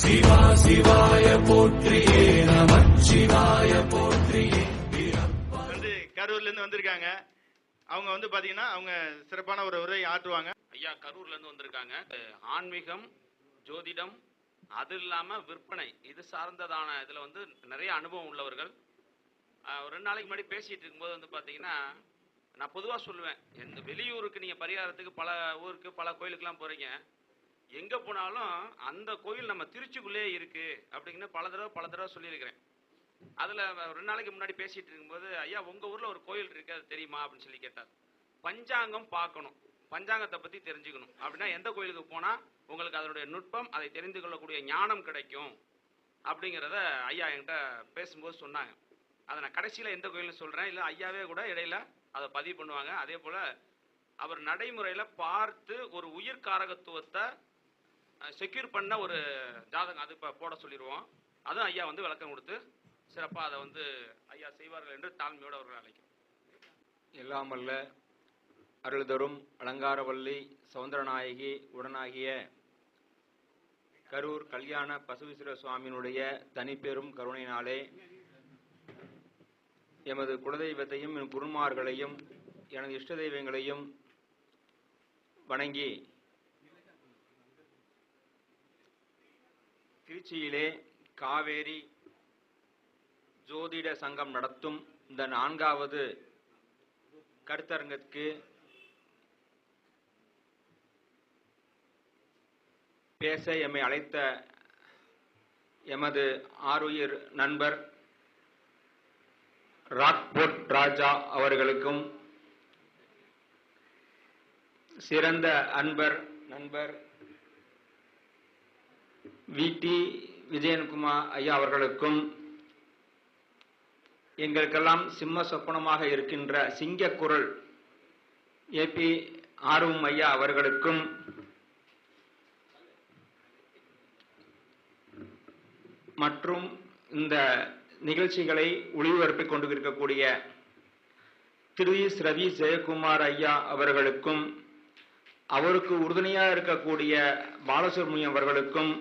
சிவா சிவாய போற்றியே நமச்சிவாய போற்றியே. கரூர்ல இருந்து வந்திருக்காங்க. அவங்க பாத்தீங்கன்னா அவங்க சிறப்பான ஒரு உரை ஆற்றுவாங்க. ஐயா கரூர்ல இருந்து வந்திருக்காங்க. ஆன்மீகம், ஜோதிடம், அது இல்லாம விற்பனை, இது சார்ந்ததான இதுல நிறைய அனுபவம் உள்ளவர்கள். ஒரு 2 நாளைக்கு முன்னாடி பேசிட்டு இருக்கும்போது பாத்தீங்கன்னா, நான் பொதுவா சொல்லுவேன், எந்த வெளியூருக்கு நீங்க பரிகாரத்துக்கு பல ஊருக்கு பல கோயிலுக்குலாம் போறீங்க, எங்க போனாலும் அந்த கோயில் நம்ம திருச்சிக்குள்ளே இருக்கு அப்படின்னு பல தடவை சொல்லியிருக்கிறேன். அதுல 2 நாளைக்கு முன்னாடி பேசிட்டு இருக்கும்போது, ஐயா உங்க ஊர்ல ஒரு கோயில் இருக்கு, அது தெரியுமா அப்படின்னு சொல்லி கேட்டார். பஞ்சாங்கம் பார்க்கணும், பஞ்சாங்கத்தை பத்தி தெரிஞ்சுக்கணும் அப்படின்னா எந்த கோயிலுக்கு போனா உங்களுக்கு அதனுடைய நுட்பம், அதை தெரிந்து கொள்ளக்கூடிய ஞானம் கிடைக்கும் அப்படிங்கிறத ஐயா என்கிட்ட பேசும்போது சொன்னாங்க. அதை நான் கடைசியில எந்த கோயில்னு சொல்றேன், இல்லை ஐயாவே கூட இடையில அதை பதிவு பண்ணுவாங்க. அதே போல அவர் நடைமுறையில பார்த்து ஒரு உயிர் காரகத்துவத்தை செக்யூர் பண்ண ஒரு ஜாதகம் அது இப்போ போட சொல்லிடுவோம். அதுவும் ஐயா விளக்கம் கொடுத்து சிறப்பாக அதை ஐயா செய்வார்கள் என்று தாழ்மையோடு அவர்கள் அழைக்கிறோம். எல்லாமல்ல அருள்தரும் அலங்காரவல்லி சௌந்தரநாயகி உடனாகிய கரூர் கல்யாண பசுவீஸ்வர சுவாமியினுடைய தனிப்பெரும் கருணையினாலே எமது குலதெய்வத்தையும் என் குருமார்களையும் எனது இஷ்ட தெய்வங்களையும் வணங்கி திருச்சியிலே காவேரி ஜோதிட சங்கம் நடத்தும் இந்த 4வது கருத்தரங்கிற்கு பேச எம்மை அழைத்த எமது ஆருயிர் நண்பர் ராக்போர்ட் ராஜா அவர்களுக்கும், சிறந்த நண்பர் வி.டி. விஜயன்குமார் ஐயா அவர்களுக்கும், எங்களுக்கெல்லாம் சிம்ம சொப்பனமாக இருக்கின்ற சிங்கக்குரல் ஏ.பி. ஆர்வம் ஐயா அவர்களுக்கும், மற்றும் இந்த நிகழ்ச்சிகளை ஒளிபரப்பிக் கொண்டு இருக்கக்கூடிய திரு ரவி ஜெயக்குமார் ஐயா அவர்களுக்கும், அவருக்கு உறுதுணையாக இருக்கக்கூடிய பாலசுப்ரமணியம் அவர்களுக்கும்,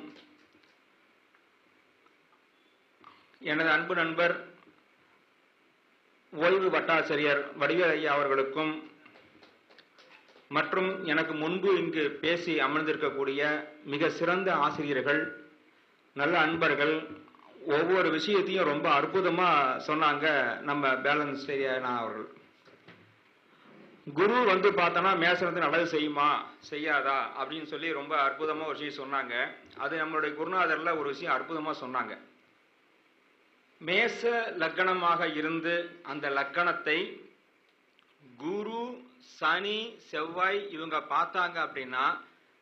எனது அன்பு நண்பர் ஓய்வு வட்டாட்சியர் வடிவேல் ஐயா அவர்களுக்கும், மற்றும் எனக்கு முன்பு இங்கு பேசி அமர்ந்திருக்கக்கூடிய மிக சிறந்த ஆசிரியர்கள், நல்ல அன்பர்கள், ஒவ்வொரு விஷயத்தையும் ரொம்ப அற்புதமா சொன்னாங்க. நம்ம பேலன்ஸ் அவர்கள் குரு பார்த்தோன்னா மேசனத்தை நல்லது செய்யுமா செய்யாதா அப்படின்னு சொல்லி ரொம்ப அற்புதமா ஒரு விஷயம் சொன்னாங்க. அது நம்மளுடைய குருநாதர்ல ஒரு விஷயம் அற்புதமா சொன்னாங்க. மேச லக்கணமாக இருந்து அந்த லக்கணத்தை குரு, சனி, செவ்வாய் இவங்க பார்த்தாங்க அப்படின்னா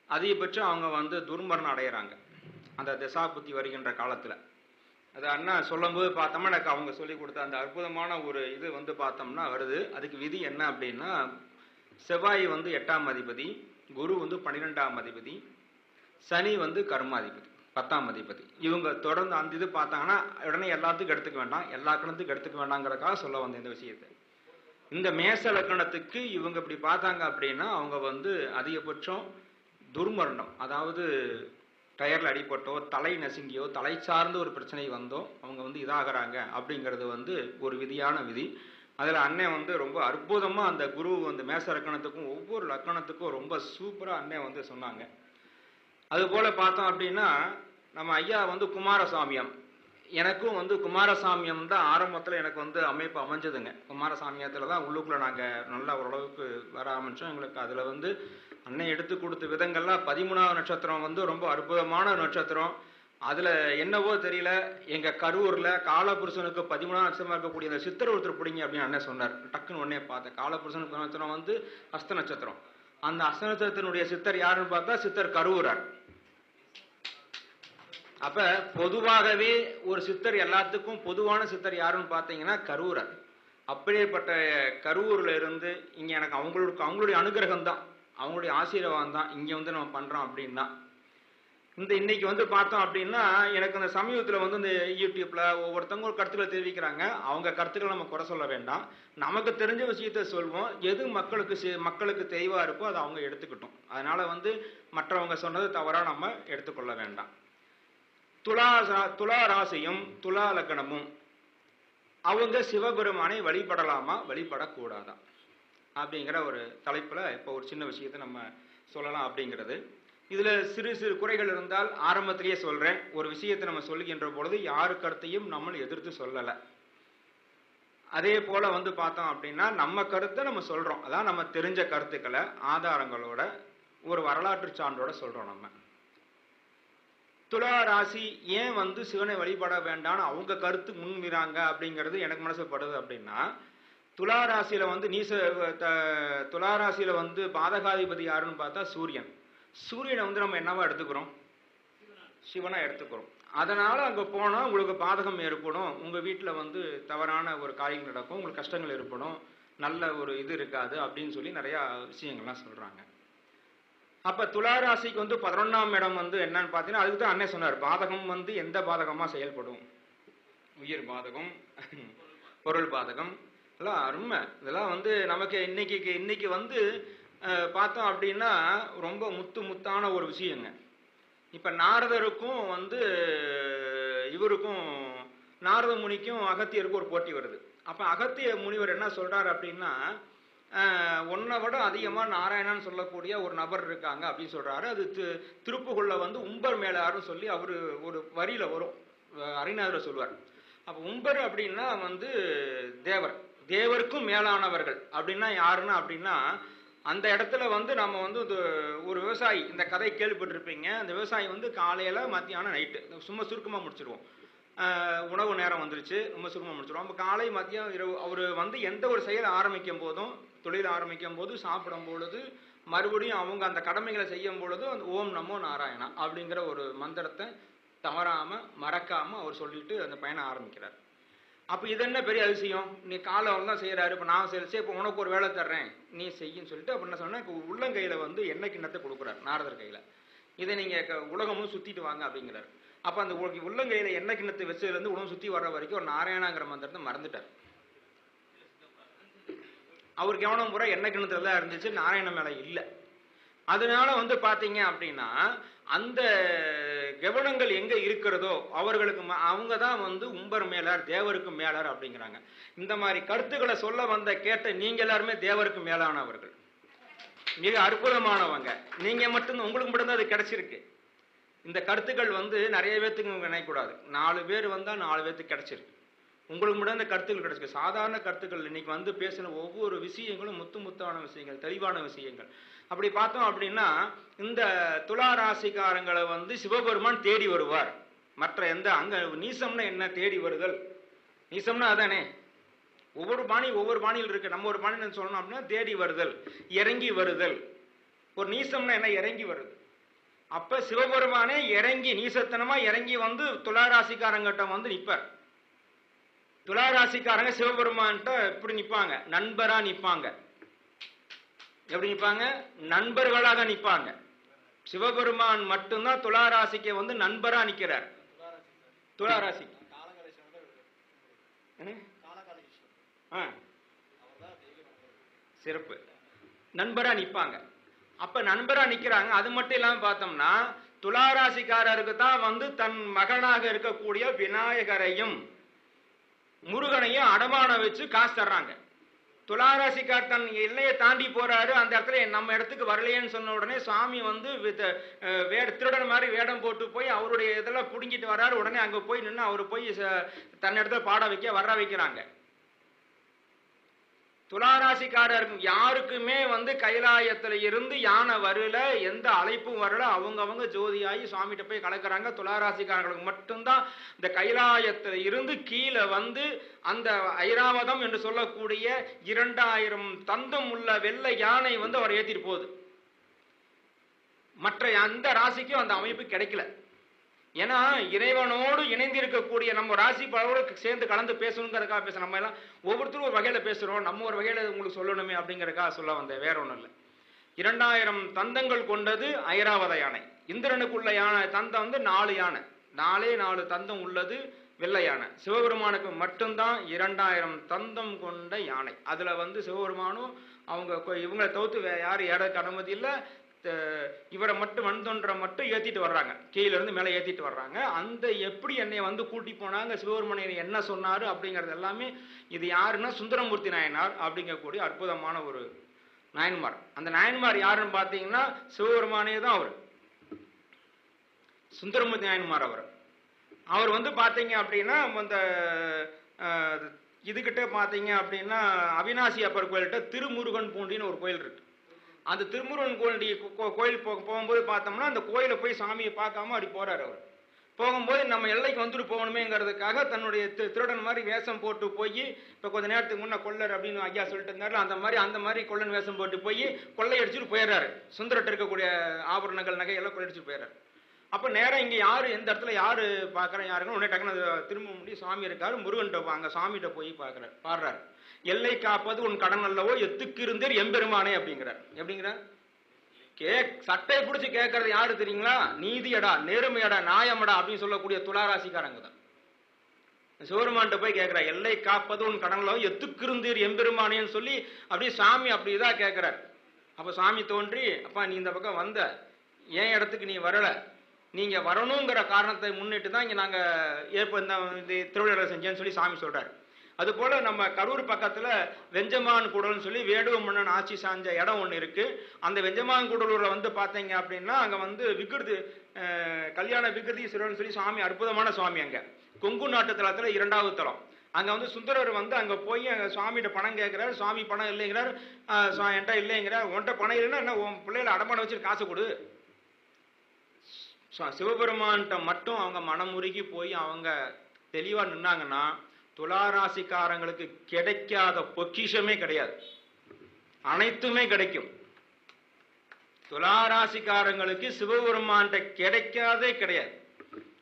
அதிகபட்சம் அவங்க துர்மரணம் அடைகிறாங்க அந்த திசாபுத்தி வருகின்ற காலத்துல. அது அண்ணா சொல்லும் போது பார்த்தோம்னா எனக்கு அவங்க சொல்லி கொடுத்த அந்த அற்புதமான ஒரு இது பார்த்தோம்னா வருது. அதுக்கு விதி என்ன அப்படின்னா, செவ்வாய் 8ஆம் அதிபதி, குரு 12ஆம் அதிபதி, சனி கர்மாதிபதி 10ஆம் அதிபதி. இவங்க தொடர்ந்து அந்த இது பார்த்தாங்கன்னா உடனே எல்லாத்துக்கும் எடுத்துக்க வேண்டாம், எல்லா கணத்துக்கும் எடுத்துக்க வேண்டாங்கிறதுக்காக சொல்ல வந்த இந்த விஷயத்தை. இந்த மேச லக்கணத்துக்கு இவங்க இப்படி பார்த்தாங்க அப்படின்னா அவங்க அதிகபட்சம் துர்மரணம், அதாவது டயர்ல அடிபட்டோ, தலை நசுங்கியோ, தலை சார்ந்த ஒரு பிரச்சனை வந்தோ அவங்க இதாகிறாங்க அப்படிங்கிறது ஒரு விதியான விதி. அதில் அண்ணன் ரொம்ப அற்புதமா அந்த குரு மேச லக்கணத்துக்கும் ஒவ்வொரு லக்கணத்துக்கும் ரொம்ப சூப்பரா அண்ணன் சொன்னாங்க. அது போல பார்த்தோம் அப்படின்னா நம்ம ஐயா குமாரசாமியம், எனக்கும் குமாரசாமியம் தான் ஆரம்பத்தில் எனக்கு அமைப்பு அமைஞ்சதுங்க. குமாரசாமியத்தில் தான் உள்ளுக்குள்ள நாங்கள் நல்லா ஓரளவுக்கு வர ஆரம்பிச்சோம். எங்களுக்கு அதில் அண்ணன் எடுத்து கொடுத்த விதங்கள்லாம் 13ஆவது நட்சத்திரம் ரொம்ப அற்புதமான நட்சத்திரம். அதுல என்னவோ தெரியல, எங்க கரூர்ல காலபுருஷனுக்கு 13ஆம் நட்சத்திரமா இருக்கக்கூடிய அந்த சித்தர் ஒருத்தர் பிடிங்க அப்படின்னு அண்ணன் சொன்னார். டக்குன்னு உடனே பார்த்தேன், காலபுருஷனுக்கு நட்சத்திரம் அஸ்த நட்சத்திரம். அந்த அஸ்த நட்சத்திரத்தினுடைய சித்தர் யாருன்னு பார்த்தா சித்தர் கரூரார். அப்ப பொதுவாகவே ஒரு சித்தர் எல்லாத்துக்கும் பொதுவான சித்தர் யாருன்னு பார்த்தீங்கன்னா கரூரர். அப்படியேப்பட்ட கரூர்ல இருந்து இங்க எனக்கு அவங்களுடைய அனுகிரகம் தான், அவங்களுடைய ஆசீர்வாதம் தான் இங்க நம்ம பண்றோம் அப்படின்னா. இன்னைக்கு பார்த்தோம் அப்படின்னா எனக்கு அந்த சமீபத்தில் இந்த யூடியூப்ல ஒவ்வொருத்தவங்க ஒரு கருத்துக்களை தெரிவிக்கிறாங்க. அவங்க கருத்துக்களை நம்ம குறை சொல்ல வேண்டாம், நமக்கு தெரிஞ்ச விஷயத்த சொல்வோம். எது மக்களுக்கு தெளிவா இருக்கோ அதை அவங்க எடுத்துக்கிட்டோம். அதனால மற்றவங்க சொன்னது தவறா நம்ம எடுத்துக்கொள்ள வேண்டாம். துலா ராசியும் துலா லக்னமும் அவங்க சிவபெருமானை வழிபடலாமா வழிபடக்கூடாதா அப்படிங்கிற ஒரு தலைப்புல இப்போ ஒரு சின்ன விஷயத்தை நம்ம சொல்லலாம் அப்படிங்கிறது. இதுல சிறு சிறு குறைகள் இருந்தால் ஆரம்பத்திலேயே சொல்றேன். ஒரு விஷயத்தை நம்ம சொல்லுகின்ற பொழுது யாரு கருத்தையும் நம்ம எதிர்த்து சொல்லலை. அதே போல பார்த்தோம் அப்படின்னா நம்ம கருத்தை நம்ம சொல்றோம். அதான் நம்ம தெரிஞ்ச கருத்துக்களை ஆதாரங்களோட ஒரு வரலாற்று சான்றோட சொல்றோம். நம்ம துலா ராசி ஏன் சிவனை வழிபட வேண்டாம்னு அவங்க கருத்து முன்வீராங்க அப்படிங்கிறது எனக்கு மனசுப்படுது. அப்படின்னா துலா ராசியில துலா ராசியில பாதகாதிபதி யாருன்னு பார்த்தா சூரியன். சூரியனை நம்ம என்னவா எடுத்துக்கிறோம்? சிவனா எடுத்துக்கிறோம். அதனால அங்க போனா உங்களுக்கு பாதகம் ஏற்படும், உங்க வீட்டுல தவறான ஒரு காரியங்கள் நடக்கும், உங்களுக்கு கஷ்டங்கள் ஏற்படும், நல்ல ஒரு இது இருக்காது அப்படின்னு சொல்லி நிறைய விஷயங்கள்லாம் சொல்றாங்க. அப்ப துளாராசிக்கு 11ஆம் இடம் என்னன்னு பாத்தீங்கன்னா அதுக்கு தான் அண்ணன் சொன்னார், பாதகம் எந்த பாதகமா செயல்படும்? உயிர் பாதகம், பொருள் பாதகம் எல்லாம் அருமை. இதெல்லாம் நமக்கு இன்னைக்கு பார்த்தோம் அப்படின்னா ரொம்ப முத்தான ஒரு விஷயங்க. இப்ப நாரதருக்கும் இவருக்கும் நாரத முனிக்கும் அகத்தியருக்கும் ஒரு போட்டி வருது. அப்ப அகத்திய முனிவர் என்ன சொல்றாரு அப்படின்னா, ஒன்னை விட அதிகமா நாராயணன் சொல்லக்கூடிய ஒரு நபர் இருக்காங்க அப்படின்னு சொல்றாரு. அது திருப்புகொள்ள உம்பர் மேலாருன்னு சொல்லி அவரு ஒரு வரியில வரும், அறிஞர் சொல்வார். அப்ப உம்பர் அப்படின்னா தேவர், தேவருக்கும் மேலானவர்கள் அப்படின்னா யாருன்னா அப்படின்னா அந்த இடத்துல நம்ம ஒரு விவசாயி, இந்த கதை கேள்விப்பட்டிருப்பீங்க. அந்த விவசாயி காலையில மத்தியானம் நைட்டு சும்மா சுருக்கமா முடிச்சிருவோம். உணவு நேரம் வந்துருச்சு, ரொம்ப சுருக்கமா முடிச்சிருவோம். நம்ம காலை மதியம் இரவு அவரு எந்த ஒரு செயல் ஆரம்பிக்கும் போதும், தொழில் ஆரம்பிக்கும் போது, சாப்பிடும் பொழுது, மறுபடியும் அவங்க அந்த கடமைகளை செய்யும் பொழுது ஓம் நமோ நாராயணா அப்படிங்கிற ஒரு மந்திரத்தை தவறாம மறக்காம அவர் சொல்லிட்டு அந்த பயணம் ஆரம்பிக்கிறார். அப்ப இது என்ன பெரிய அதிசயம்? நீ காலை தான் செய்யறாரு, இப்ப நான் செய்யறேன், இப்ப உனக்கு ஒரு வேலை தர்றேன் நீ செய்யின்னு சொல்லிட்டு அப்ப என்ன சொன்னா உள்ளங்கையில எண்ணெய் கிண்ணத்தை கொடுக்குறாரு நாரதர் கையில. இதை நீங்க உலகமும் சுத்திட்டு வாங்க அப்படிங்கிறாரு. அப்ப அந்த உள்ளங்கையில எண்ணெய் கிண்ணத்தை வச்சதுல இருந்து உலகம் சுத்தி வர்ற வரைக்கும் ஒரு நாராயணாங்கிற மந்திரத்தை மறந்துட்டார். அவர் கவனம் பூரா எண்ணெய் கிண்ணத்துல தான் இருந்துச்சு, நாராயண மேல இல்ல. அதனால பாத்தீங்க அப்படின்னா அந்த கவனங்கள் எங்க இருக்கிறதோ அவர்களுக்கு அவங்க தான் உம்பர் மேலார், தேவருக்கு மேலார் அப்படிங்கிறாங்க. இந்த மாதிரி கருத்துக்களை சொல்ல கேட்ட நீங்க எல்லாருமே தேவருக்கு மேலானவர்கள், மிக அற்புதமானவங்க. நீங்க மட்டும் உங்களுக்கு மட்டும்தான் அது கிடைச்சிருக்கு. இந்த கருத்துக்கள் நிறைய பேத்துக்கு நினைக்கக்கூடாது. 4 பேர் வந்தா 4 பேத்துக்கு கிடைச்சிருக்கு. உங்களுக்கு மட்டும் இந்த கருத்துக்கள் கிடைச்சிருக்கு. சாதாரண கருத்துக்கள் இன்னைக்கு பேசின ஒவ்வொரு விஷயங்களும் முத்தான விஷயங்கள், தெளிவான விஷயங்கள். அப்படி பார்த்தோம் அப்படின்னா இந்த துலா ராசிக்காரங்களை சிவபெருமான் தேடி வருவார். மற்ற எந்த அங்க நீசம்னா என்ன? தேடி வருதல். நீசம்னா அதானே, ஒவ்வொரு பாணியில் இருக்கு. நம்ம ஒரு பாணி சொல்லணும் அப்படின்னா தேடி வருதல், இறங்கி வருதல். ஒரு நீசம்னா என்ன? இறங்கி வருது. அப்ப சிவபெருமானே இறங்கி நீசத்தனமா இறங்கி துலா ராசிக்காரங்கிட்ட நிப்பார். துலா ராசிக்காரங்க சிவபெருமான்கிட்ட எப்படி நிப்பாங்க? நண்பரா நிப்பாங்க. எப்படி நிப்பாங்க? நண்பர்களாக நிப்பாங்க. சிவபெருமான் மட்டும்தான் துலா ராசிக்கு நண்பரா நிக்கிறார். துலா ராசி சிறப்பு, நண்பரா நிப்பாங்க. அப்ப நண்பரா நிக்கிறாங்க. அது மட்டும் இல்லாம பார்த்தோம்னா துலா ராசிக்காரருக்கு தான் தன் மகனாக இருக்கக்கூடிய விநாயகரையும் முருகனையும் அடமான வச்சு காசு தர்றாங்க. துளாராசிக்கார் தன் எல்லையை தாண்டி போறாரு, அந்த இடத்துல நம்ம இடத்துக்கு வரலையேன்னு சொன்ன உடனே சுவாமி திருடன் மாதிரி வேடம் போட்டு போய் அவருடைய இதெல்லாம் புடுங்கிட்டு வர்றாரு. உடனே அங்க போய் நின்று அவரு போய் தன் இடத்துல பாட வைக்க வர வைக்கிறாங்க. துளாராசிக்காரருக்கு யாருக்குமே கைலாயத்துல இருந்து யானை வரல, எந்த அழைப்பும் வரல. அவங்க ஜோதியாகி சுவாமிகிட்ட போய் கலக்கிறாங்க. துளாராசிக்காரர்களுக்கு மட்டும்தான் இந்த கைலாயத்துல இருந்து கீழே அந்த ஐராவதம் என்று சொல்லக்கூடிய 2000 தந்தம் உள்ள வெள்ளை யானை அவர் ஏத்திட்டு போகுது. மற்ற அந்த ராசிக்கும் அந்த அமைப்பு கிடைக்கல. ஏன்னா இறைவனோடு இணைந்திருக்கக்கூடிய நம்ம ராசி பலரோடு சேர்ந்து கலந்து பேசணுங்கிறதுக்காக பேச, நம்ம எல்லாம் ஒவ்வொருத்தரும் ஒரு வகையில பேசுறோம், நம்ம ஒரு வகையில உங்களுக்கு சொல்லணுமே அப்படிங்கறதுக்காக சொல்ல வந்தேன், வேற ஒண்ணும் இல்லை. 2000 தந்தங்கள் கொண்டது ஐராவத யானை. இந்திரனுக்குள்ள யானை தந்தம் 4 யானை, 4 தந்தம் உள்ளது வெள்ளை யானை. சிவபெருமானுக்கு மட்டும்தான் 2000 தந்தம் கொண்ட யானை. அதுல சிவபெருமானும் அவங்க இவங்களை தவிர்த்து யாரும் ஏறதுக்கு அனுமதி இல்லை. இவரை மட்டும் மண்தொன்றை மட்டும் ஏற்றிட்டு வர்றாங்க, கீழே இருந்து மேலே ஏற்றிட்டு வர்றாங்க. அந்த எப்படி என்னை வந்து கூட்டி போனாங்க, சிவபெருமான் என்ன சொன்னார் அப்படிங்கிறது எல்லாமே இது யாருன்னா சுந்தரமூர்த்தி நாயனார் அப்படிங்கக்கூடிய அற்புதமான ஒரு நாயன்மார். அந்த நாயன்மார் யாருன்னு பார்த்தீங்கன்னா சிவபெருமானே தான் அவர், சுந்தரமூர்த்தி நாயன்மார். அவர் வந்து பார்த்தீங்க அப்படின்னா அந்த இதுகிட்ட பார்த்தீங்க அப்படின்னா அவினாசி அப்பர் கோயில்கிட்ட திருமுருகன் பூண்டின்னு ஒரு கோயில் இருக்கு. அந்த திருமுருகன் கோயில் போகும்போது பார்த்தோம்னா அந்த கோயிலை போய் சாமியை பார்க்காம அப்படி போறாரு. அவர் போகும்போது நம்ம எல்லைக்கு வந்துட்டு போகணுமேங்கிறதுக்காக தன்னுடைய திருடன் மாதிரி வேஷம் போட்டு போய், இப்போ கொஞ்ச நேரத்துக்கு முன்னே கொள்ளர் அப்படின்னு ஐயா சொல்லிட்டு இருந்தாரு, அந்த மாதிரி கொள்ளன் வேஷம் போட்டு போய் கொள்ளையடிச்சுட்டு போயிடுறாரு. சுந்தரட்டு இருக்கக்கூடிய ஆபரணங்கள் நகையெல்லாம் கொள்ளையடிச்சுட்டு போயிடுறாரு. அப்போ நேரம் இங்கே யார் எந்த இடத்துல யார் பார்க்குறேன் யாருன்னு உடனே டக்குன்னு திரும்ப முடியும் சாமி இருக்காரு, முருகன்கிட்ட அங்கே சாமிகிட்ட போய் பார்க்குறாரு. பாடுறாரு, எல்லை காப்பது உன் கடன் அல்லவோ எத்துக்கு இருந்தேர் எம்பெருமானே அப்படிங்கிறார். எப்படிங்கிறார்? சட்டை பிடிச்சி கேட்கறது யாரு தெரியுங்களா? நீதியடா, நேர்மையடா, நியாயமடா அப்படின்னு சொல்லக்கூடிய துளாராசிக்காரங்க தான். சிவபெருமான்கிட்ட போய் கேட்கிறார், எல்லை காப்பது உன் கடன் அல்லவோ எத்துக்கு இருந்தேர் எம்பெருமானேன்னு சொல்லி அப்படியே சாமி அப்படிதான் கேட்கிறார். அப்போ சாமி தோன்றி, அப்பா நீ இந்த பக்கம் வந்த, ஏன் இடத்துக்கு நீ வரல, நீங்க வரணுங்கிற காரணத்தை முன்னிட்டு தான் இங்க நாங்க இந்த திருவிழா செஞ்சேன்னு சொல்லி சாமி சொல்றாரு. அது போல நம்ம கரூர் பக்கத்துல வெஞ்சமான் கூடல்னு சொல்லி வேடுவ மன்னன் ஆட்சி சாஞ்ச இடம் ஒண்ணு இருக்கு. அந்த வெஞ்சமான் கூடலூர்ல வந்து பாத்தீங்க அப்படின்னா அங்க வந்து விகிருதி கல்யாண விகிருதி சிறுவன் சொல்லி சாமி, அற்புதமான சுவாமி. அங்க கொங்கு நாட்டு தலத்துல 2வது தலம். அங்க வந்து சுந்தரர் வந்து அங்க போய் அங்க சுவாமிகிட்ட பணம் கேட்கிறாரு. சுவாமி பணம் இல்லைங்கிறார், என்கிட்ட இல்லைங்கிறார். உன்கிட்ட பணம் இல்லைன்னா என்ன, உன் பிள்ளைகளை அடமானம் வச்சு காசு கொடு. சிவபெருமான்கிட்ட மட்டும் அவங்க மனமுருகி போய் அவங்க தெளிவா நின்னாங்கன்னா துளாராசிக்காரங்களுக்கு கிடைக்காத பொக்கிஷமே கிடையாது, அனைத்துமே கிடைக்கும். துளாராசிக்காரங்களுக்கு சிவபெருமான்கிட்ட கிடைக்காதே கிடையாது.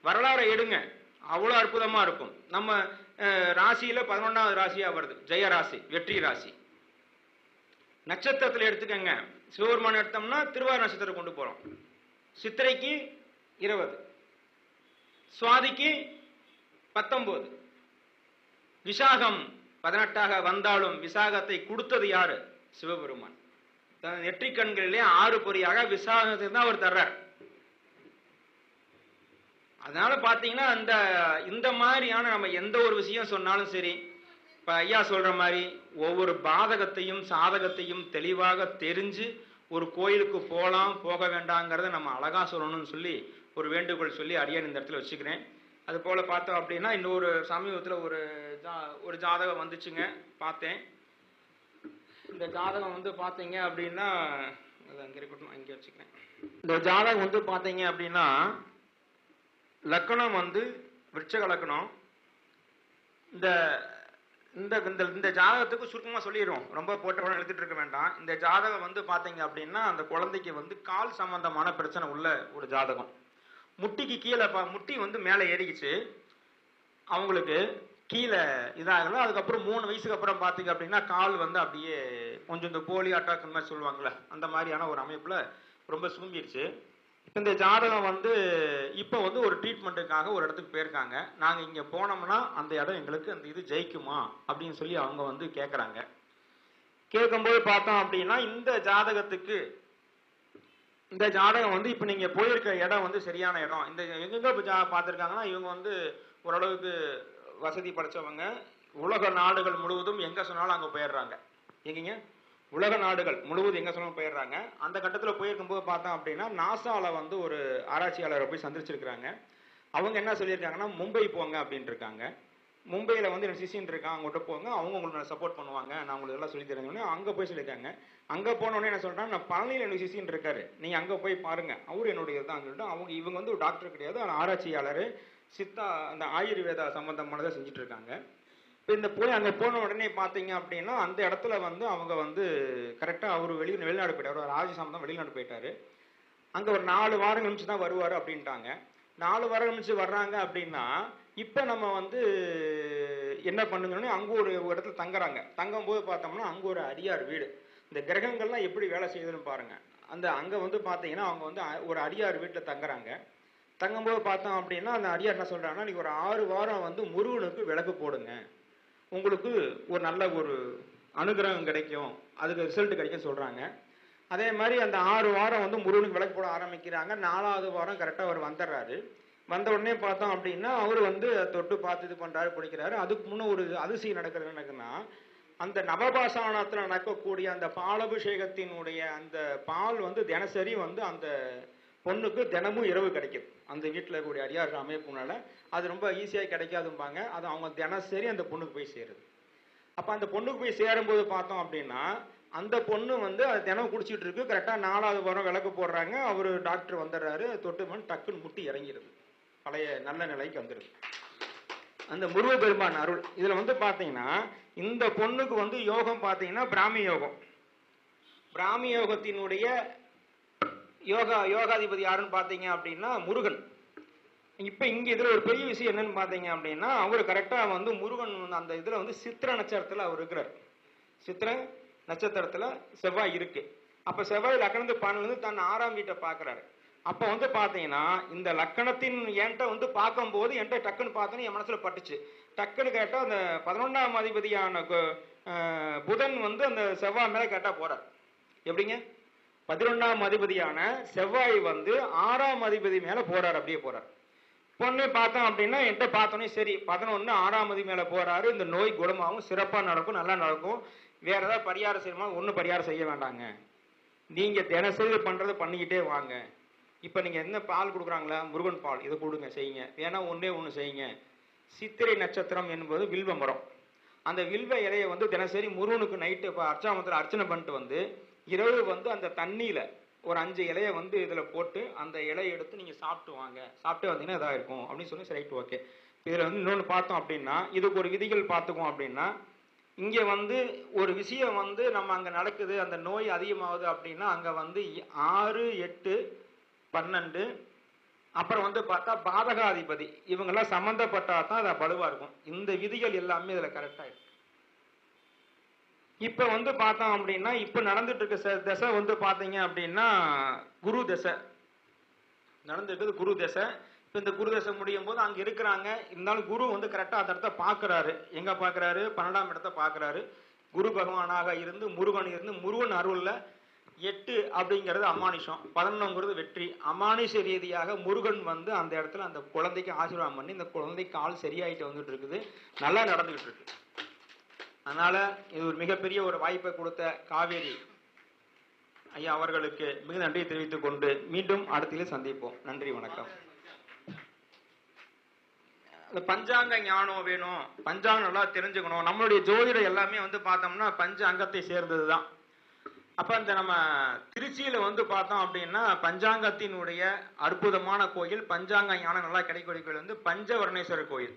வரலாறு எடுங்க, அவ்வளவு அற்புதமா இருக்கும். நம்ம ராசியில 11வது ராசியா வருது ஜெய ராசி, வெற்றி ராசி. நட்சத்திரத்துல எடுத்துக்கங்க, சிவபெருமான் எடுத்தோம்னா திருவாரூர் நட்சத்திரம் கொண்டு போறோம். சித்திரைக்கு 20, சுவாதிக்கு 19, விசாகம் 18ஆக வந்தாலும் விசாகத்தை கொடுத்தது யாரு? சிவபெருமான். தன் நெற்றி கண்களிலே 6 பொறியாக விசாகத்தை தான் அவர் தர்றார். அதனால பாத்தீங்கன்னா இந்த மாதிரியான நம்ம எந்த ஒரு விஷயம் சொன்னாலும் சரி, இப்ப ஐயா சொல்ற மாதிரி ஒவ்வொரு பாதகத்தையும் சாதகத்தையும் தெளிவாக தெரிஞ்சு ஒரு கோயிலுக்கு போகலாம் போக வேண்டாங்கிறத நம்ம அழகா சொல்லணும்னு சொல்லி ஒரு வேண்டுகோள் சொல்லி அடியான் இந்த இடத்துல வச்சுக்கிறேன். அது போல பார்த்தோம் அப்படின்னா இன்னொரு சமீபத்தில் ஒரு ஜாதகம் வந்துச்சுங்க, பார்த்தேன். இந்த ஜாதகம் வந்து பார்த்தீங்க அப்படின்னா அங்கே இருக்கட்டும், அங்கே வச்சுக்கிறேன். இந்த ஜாதகம் வந்து பார்த்தீங்க அப்படின்னா லக்கணம் வந்து விருட்சக லக்கணம். இந்த ஜாதகத்துக்கு சுருக்கமாக சொல்லிடுவோம், ரொம்ப போட்ட உடனே எழுதிட்டு இருக்க வேண்டாம். இந்த ஜாதகம் வந்து பார்த்தீங்க அப்படின்னா அந்த குழந்தைக்கு வந்து கால் சம்பந்தமான பிரச்சனை உள்ள ஒரு ஜாதகம். முட்டிக்கு கீழே முட்டி வந்து மேலே ஏறிக்கிச்சு, அவங்களுக்கு கீழே இதாகலாம். அதுக்கப்புறம் 3 வயசுக்கு அப்புறம் பார்த்தீங்க அப்படின்னா கால் வந்து அப்படியே கொஞ்சம் இந்த போலி அட்டாக் மாதிரி சொல்லுவாங்கள்ல, அந்த மாதிரியான ஒரு அமைப்பில் ரொம்ப சூம்பிடுச்சு. இந்த ஜாதகம் வந்து இப்போ வந்து ஒரு ட்ரீட்மெண்ட்டுக்காக ஒரு இடத்துக்கு போயிருக்காங்க. நாங்கள் இங்கே போனோம்னா அந்த இடம் எங்களுக்கு அந்த இது ஜெயிக்குமா அப்படின்னு சொல்லி அவங்க வந்து கேட்குறாங்க. கேட்கும்போது பார்த்தோம் அப்படின்னா இந்த ஜாதகம் வந்து இப்போ நீங்கள் போயிருக்க இடம் வந்து சரியான இடம். இந்த எங்கெங்க பார்த்துருக்காங்கன்னா இவங்க வந்து ஓரளவுக்கு வசதி படைச்சவங்க. உலக நாடுகள் முழுவதும் எங்கே சொன்னாலும் அங்கே போயிடுறாங்க. எங்கேங்க? உலக நாடுகள் முழுவதும் எங்கே சொன்னாலும் போயிடுறாங்க. அந்த கட்டத்தில் போயிருக்கும்போது பார்த்தோம் அப்படின்னா நாசாவில் வந்து ஒரு ஆராய்ச்சியாளரை போய் சந்திச்சிருக்கிறாங்க. அவங்க என்ன சொல்லியிருக்காங்கன்னா மும்பை போங்க அப்படின்ட்டு இருக்காங்க. மும்பையில் வந்து எனக்கு சிசின் இருக்கான், அவங்ககிட்ட போங்க, அவங்க உங்களுக்கு சப்போர்ட் பண்ணுவாங்க, நான் உங்களுக்கு எல்லாம் சொல்லி தரேன்னு அங்கே போய் சொல்லியிருக்காங்க. அங்கே போனோடனே என்ன சொல்கிறேன், நான் பழனியில் எனக்கு சிசின் இருக்காரு, நீங்கள் அங்கே போய் பாருங்க, அவரு என்னுடைய தான் சொல்லிட்டு இவங்க வந்து ஒரு டாக்டர் கிடையாது, ஆராய்ச்சியாளர், சித்தா அந்த ஆயுர்வேதா சம்பந்தமானதை செஞ்சுட்டு இருக்காங்க. இப்போ அங்கே போன உடனே பார்த்தீங்க அப்படின்னா அந்த இடத்துல வந்து அவங்க வந்து கரெக்டாக அவர் வெளிநாடு போயிட்டார், ஒரு ராஜ சம்பந்தம் வெளிநாடு போயிட்டாரு. அங்கே ஒரு 4 வாரம் கழிச்சு தான் வருவார் அப்படின்ட்டாங்க. 4 வாரம் கழிச்சு வர்றாங்க அப்படின்னா இப்போ நம்ம வந்து என்ன பண்ணுங்கன்னு அங்கே ஒரு இடத்துல தங்குறாங்க. தங்கும்போது பார்த்தோம்னா அங்கே ஒரு அடியார் வீடு. இந்த கிரகங்கள்லாம் எப்படி வேலை செய்யுதுன்னு பாருங்க. அங்கே வந்து பார்த்தீங்கன்னா அவங்க வந்து ஒரு அடியார் வீட்டில் தங்குறாங்க. தங்கும்போது பார்த்தோம் அப்படின்னா அந்த அடியார் என்ன சொல்கிறாங்கன்னா, நீங்கள் ஒரு 6 வாரம் வந்து முருகனுக்கு விளக்கு போடுங்க, உங்களுக்கு ஒரு நல்ல ஒரு அனுகிரகம் கிடைக்கும், அதுக்கு ரிசல்ட் கிடைக்கும் சொல்கிறாங்க. அதே மாதிரி அந்த 6 வாரம் வந்து முருகனுக்கு விளக்கு போட ஆரம்பிக்கிறாங்க. 4வது வாரம் கரெக்டாக அவர் வந்துடுறாரு. வந்த உடனே பார்த்தோம் அப்படின்னா அவர் வந்து தொட்டு பார்த்து இது பண்றாரு, பிடிக்கிறாரு. அதுக்கு முன்ன ஒரு அதிசயம் நடக்கிறது என்னக்குன்னா, அந்த நவபாசானத்தில் நடக்கக்கூடிய அந்த பாலபிஷேகத்தினுடைய அந்த பால் வந்து தினசரி வந்து அந்த பொண்ணுக்கு தினமும் இரவு கிடைக்குது. அந்த வீட்டில் இருக்கக்கூடிய அடியார் அமைப்புனால அது ரொம்ப ஈஸியாக கிடைக்காதும்பாங்க. அது அவங்க தினசரி அந்த பொண்ணுக்கு போய் சேருது. அப்போ அந்த பொண்ணுக்கு போய் சேரும்போது பார்த்தோம் அப்படின்னா அந்த பொண்ணு வந்து அது தினம் குடிச்சிட்டு இருக்கு. கரெக்டாக 4வது வாரம் விளக்கு போடுறாங்க. அவர் டாக்டர் வந்துடுறாரு. தொட்டு டக்குன்னு முட்டி இறங்கிடுது, பழைய நல்ல நிலைக்கு வந்துடுது. அந்த முருகப்பெருமான் அருள் இதில் வந்து பார்த்தீங்கன்னா இந்த பொண்ணுக்கு வந்து யோகம் பார்த்தீங்கன்னா பிராமி யோகம். பிராமி யோகத்தினுடைய யோகாதிபதி யாருன்னு பார்த்தீங்க அப்படின்னா முருகன். இப்போ இங்கே இதில் ஒரு பெரிய விஷயம் என்னன்னு பார்த்தீங்க அப்படின்னா அவர் கரெக்டாக வந்து முருகன் அந்த இதில் வந்து சித்திர நட்சத்திரத்தில் அவர் இருக்கிறார். சித்திர நட்சத்திரத்தில் செவ்வாய் இருக்கு. அப்போ செவ்வாய் லக்கணத்து பானிலிருந்து தன் 6ஆம் வீட்டை பார்க்குறாரு. அப்போ வந்து பார்த்தீங்கன்னா இந்த லக்கணத்தின் என்கிட்ட வந்து பார்க்கும்போது என்கிட்ட டக்குன்னு பார்த்தோன்னு என் மனசில் பட்டுச்சு. டக்குன்னு கேட்டால் அந்த 11ஆம் அதிபதியான புதன் வந்து அந்த செவ்வாய் மேலே கேட்டால் போறார். எப்படிங்க? 11ஆம் அதிபதியான செவ்வாய் வந்து 6ஆம் அதிபதி மேலே போறார், அப்படியே போறார். பொண்ணு பார்த்தோம் அப்படின்னா என்கிட்ட பார்த்தோன்னே சரி 11 6ஆம் அதிபதி மேலே போறாரு, இந்த நோய் குணமாகும், சிறப்பாக நடக்கும், நல்லா நடக்கும், வேற ஏதாவது பரிகாரம் செய்யணுமா? ஒன்றும் பரிகாரம் செய்ய வேண்டாங்க, நீங்க தினசரி பண்றதை பண்ணிக்கிட்டே வாங்க. இப்போ நீங்கள் என்ன பால் கொடுக்குறாங்களா? முருகன் பால், இதை கொடுங்க, செய்யுங்க. வேணா ஒன்று செய்யுங்க. சித்திரை நட்சத்திரம் என்பது வில்வ மரம். அந்த வில்வ இலையை வந்து தினசரி முருகனுக்கு நைட்டு இப்போ அர்ச்சாமத்தில் அர்ச்சனை பண்ணிட்டு வந்து இரவு வந்து அந்த தண்ணியில் ஒரு 5 இலையை வந்து இதில் போட்டு அந்த இலையை எடுத்து நீங்கள் சாப்பிட்டு வாங்க. சாப்பிட்டு வந்தீங்கன்னா இதாக இருக்கும் அப்படின்னு சொல்லி ரைட் ஓகே. இதில் வந்து இன்னொன்று பார்த்தோம் அப்படின்னா இதுக்கு ஒரு விதிகள் பார்த்துக்குவோம் அப்படின்னா இங்கே வந்து ஒரு விஷயம் வந்து நம்ம அங்கே நடக்குது, அந்த நோய் அதிகமாகுது அப்படின்னா அங்கே வந்து 6, 8, 12 அப்புறம் வந்து பார்த்தா பாதகாதிபதி இவங்கெல்லாம் சம்மந்தப்பட்டா தான் அது வலுவாக இருக்கும். இந்த விதிகள் எல்லாமே இதில் கரெக்டாக இருக்கு. இப்போ வந்து பார்த்தோம் அப்படின்னா இப்போ நடந்துட்டு இருக்க தசை வந்து பார்த்தீங்க அப்படின்னா குரு தசை நடந்துருக்குது. குரு தசை இப்போ இந்த குரு தசை முடியும் போது அங்கே இருக்கிறாங்க. இருந்தாலும் குரு வந்து கரெக்டாக அந்த இடத்த பார்க்குறாரு. எங்கே பார்க்குறாரு? 12ஆம் இடத்த பார்க்குறாரு. குரு பகவானாக இருந்து முருகன் அருளில் 8 அப்படிங்கிறது அமானுஷம், 11ங்கிறது வெற்றி. அமானுஷ ரீதியாக முருகன் வந்து அந்த இடத்துல அந்த குழந்தைக்கு ஆசீர்வாதம் பண்ணி இந்த குழந்தைக்கு கால் சரியாயிட்டு வந்துட்டு இருக்குது, நல்லா நடந்துகிட்டு இருக்கு. அதனால இது ஒரு மிகப்பெரிய ஒரு வாய்ப்பை கொடுத்த காவேரி ஐயா அவர்களுக்கு மிக நன்றியை தெரிவித்துக் கொண்டு மீண்டும் அடுத்திலே சந்திப்போம். நன்றி, வணக்கம். பஞ்சாங்க ஞானம் வேணும், பஞ்சாங்கம் நல்லா தெரிஞ்சுக்கணும். நம்மளுடைய ஜோதிடம் எல்லாமே வந்து பார்த்தோம்னா பஞ்ச அங்கத்தை சேர்ந்தது தான். அப்போ இந்த நம்ம திருச்சியில் வந்து பார்த்தோம் அப்படின்னா பஞ்சாங்கத்தினுடைய அற்புதமான கோயில், பஞ்சாங்க ஞானம் நல்லா கிடைக்கக்கூடிய கோயில் வந்து பஞ்சவர்ணேஸ்வரர் கோயில்,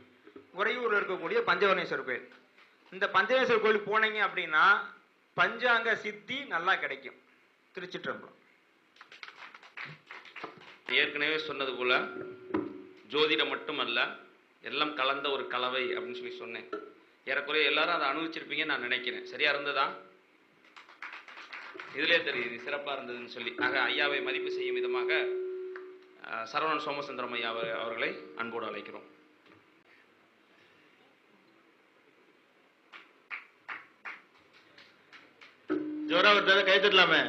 உறையூரில் இருக்கக்கூடிய பஞ்சவர்ணேஸ்வரர் கோயில். இந்த பஞ்சவர்ணேஸ்வரர் கோயில் போனீங்க அப்படின்னா பஞ்சாங்க சித்தி நல்லா கிடைக்கும். திருச்சிற்றம்பலம். ஏற்கனவே சொன்னது போல ஜோதிடம் மட்டுமல்ல, எல்லாம் கலந்த ஒரு கலவை அப்படின்னு சொல்லி சொன்னேன். ஏறக்குறைய எல்லாரும் அதை அனுபவிச்சிருப்பீங்கன்னு நான் நினைக்கிறேன். சரியா இருந்ததா? இதுலேயே தெரியுது சிறப்பாக இருந்ததுன்னு சொல்லி. ஆக ஐயாவை மதிப்பு செய்யும் விதமாக சரவணன் சோமசுந்தரம் ஐயா அவர்களை அன்போடு அழைக்கிறோம். ஜோரா ஒரு தடவை கை தட்டலாமே.